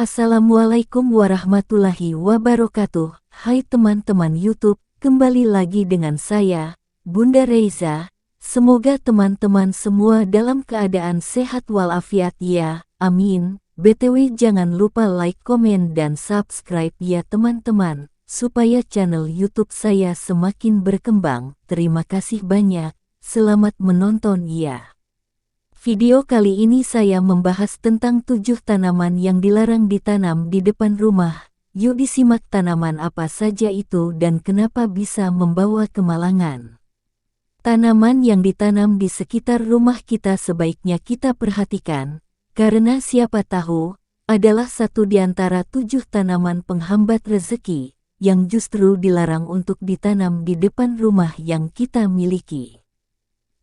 Assalamualaikum warahmatullahi wabarakatuh. Hai teman-teman YouTube, kembali lagi dengan saya, Bunda Reza. Semoga teman-teman semua dalam keadaan sehat walafiat ya, amin. BTW jangan lupa like, komen, dan subscribe ya teman-teman, supaya channel YouTube saya semakin berkembang. Terima kasih banyak, selamat menonton ya. Video kali ini saya membahas tentang 7 tanaman yang dilarang ditanam di depan rumah. Yuk disimak tanaman apa saja itu dan kenapa bisa membawa kemalangan. Tanaman yang ditanam di sekitar rumah kita sebaiknya kita perhatikan, karena siapa tahu, adalah satu di antara 7 tanaman penghambat rezeki, yang justru dilarang untuk ditanam di depan rumah yang kita miliki.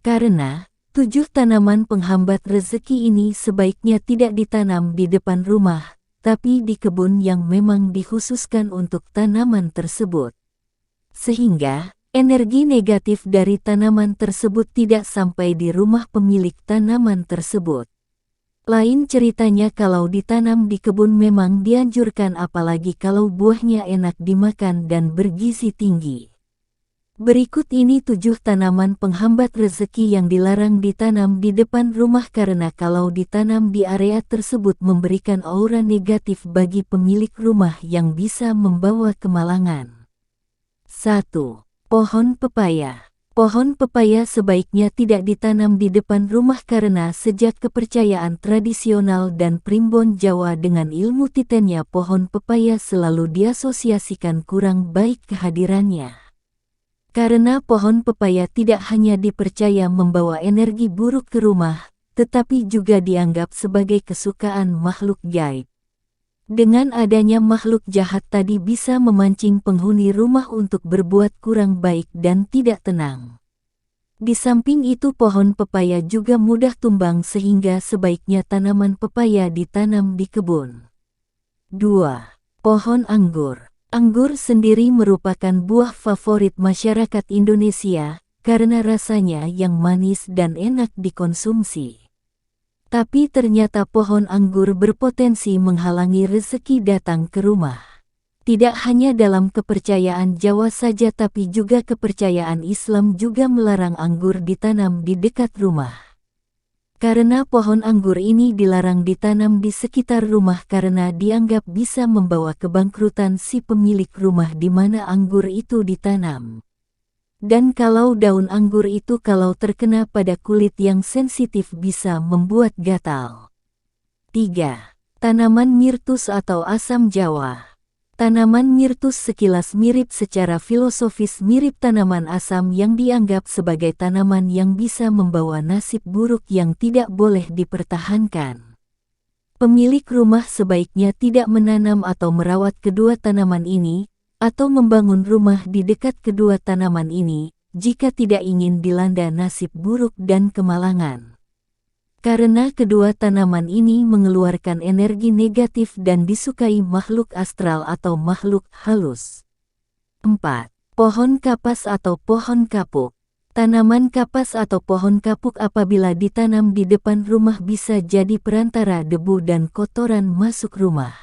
Karena 7 tanaman penghambat rezeki ini sebaiknya tidak ditanam di depan rumah, tapi di kebun yang memang dikhususkan untuk tanaman tersebut. Sehingga, energi negatif dari tanaman tersebut tidak sampai di rumah pemilik tanaman tersebut. Lain ceritanya kalau ditanam di kebun memang dianjurkan, apalagi kalau buahnya enak dimakan dan bergizi tinggi. Berikut ini 7 tanaman penghambat rezeki yang dilarang ditanam di depan rumah karena kalau ditanam di area tersebut memberikan aura negatif bagi pemilik rumah yang bisa membawa kemalangan. 1. Pohon pepaya. Pohon pepaya sebaiknya tidak ditanam di depan rumah karena sejak kepercayaan tradisional dan primbon Jawa dengan ilmu titennya pohon pepaya selalu diasosiasikan kurang baik kehadirannya. Karena pohon pepaya tidak hanya dipercaya membawa energi buruk ke rumah, tetapi juga dianggap sebagai kesukaan makhluk gaib. Dengan adanya makhluk jahat tadi bisa memancing penghuni rumah untuk berbuat kurang baik dan tidak tenang. Di samping itu pohon pepaya juga mudah tumbang sehingga sebaiknya tanaman pepaya ditanam di kebun. 2. Pohon anggur. Anggur sendiri merupakan buah favorit masyarakat Indonesia karena rasanya yang manis dan enak dikonsumsi. Tapi ternyata pohon anggur berpotensi menghalangi rezeki datang ke rumah. Tidak hanya dalam kepercayaan Jawa saja tapi juga kepercayaan Islam juga melarang anggur ditanam di dekat rumah. Karena pohon anggur ini dilarang ditanam di sekitar rumah karena dianggap bisa membawa kebangkrutan si pemilik rumah di mana anggur itu ditanam. Dan kalau daun anggur itu kalau terkena pada kulit yang sensitif bisa membuat gatal. 3. Tanaman mirtus atau asam Jawa. Tanaman mirtus sekilas mirip secara filosofis mirip tanaman asam yang dianggap sebagai tanaman yang bisa membawa nasib buruk yang tidak boleh dipertahankan. Pemilik rumah sebaiknya tidak menanam atau merawat kedua tanaman ini, atau membangun rumah di dekat kedua tanaman ini, jika tidak ingin dilanda nasib buruk dan kemalangan. Karena kedua tanaman ini mengeluarkan energi negatif dan disukai makhluk astral atau makhluk halus. 4. Pohon kapas atau pohon kapuk. Tanaman kapas atau pohon kapuk apabila ditanam di depan rumah bisa jadi perantara debu dan kotoran masuk rumah.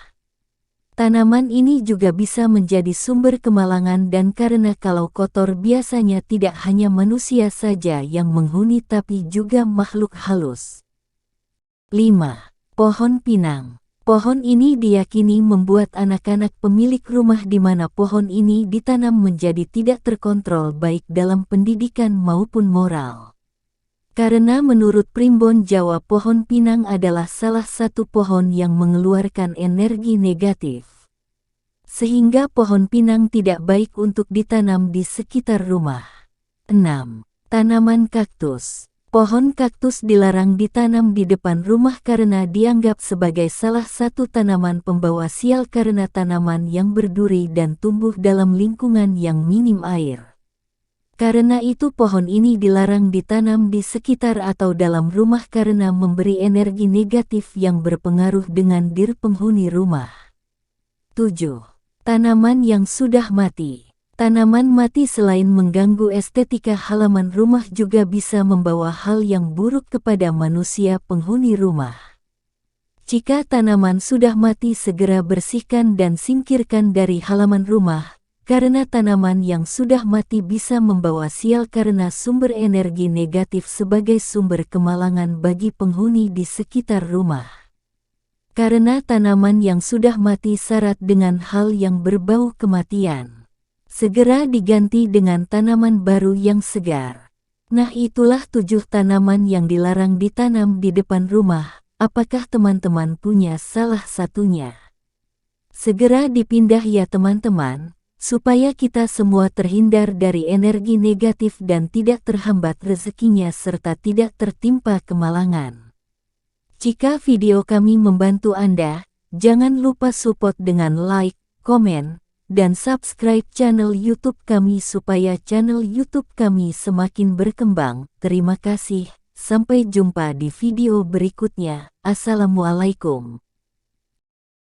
Tanaman ini juga bisa menjadi sumber kemalangan dan karena kalau kotor biasanya tidak hanya manusia saja yang menghuni tapi juga makhluk halus. 5. Pohon pinang. Pohon ini diyakini membuat anak-anak pemilik rumah di mana pohon ini ditanam menjadi tidak terkontrol baik dalam pendidikan maupun moral. Karena menurut primbon Jawa pohon pinang adalah salah satu pohon yang mengeluarkan energi negatif. Sehingga pohon pinang tidak baik untuk ditanam di sekitar rumah. 6. Tanaman kaktus. Pohon kaktus dilarang ditanam di depan rumah karena dianggap sebagai salah satu tanaman pembawa sial karena tanaman yang berduri dan tumbuh dalam lingkungan yang minim air. Karena itu pohon ini dilarang ditanam di sekitar atau dalam rumah karena memberi energi negatif yang berpengaruh dengan diri penghuni rumah. 7. Tanaman yang sudah mati. Tanaman mati selain mengganggu estetika halaman rumah juga bisa membawa hal yang buruk kepada manusia penghuni rumah. Jika tanaman sudah mati, segera bersihkan dan singkirkan dari halaman rumah, karena tanaman yang sudah mati bisa membawa sial karena sumber energi negatif sebagai sumber kemalangan bagi penghuni di sekitar rumah. Karena tanaman yang sudah mati syarat dengan hal yang berbau kematian, segera diganti dengan tanaman baru yang segar. Nah, itulah 7 tanaman yang dilarang ditanam di depan rumah. Apakah teman-teman punya salah satunya? Segera dipindah ya teman-teman, supaya kita semua terhindar dari energi negatif dan tidak terhambat rezekinya serta tidak tertimpa kemalangan. Jika video kami membantu Anda, jangan lupa support dengan like, komen, dan subscribe channel YouTube kami supaya channel YouTube kami semakin berkembang. Terima kasih. Sampai jumpa di video berikutnya. Assalamualaikum.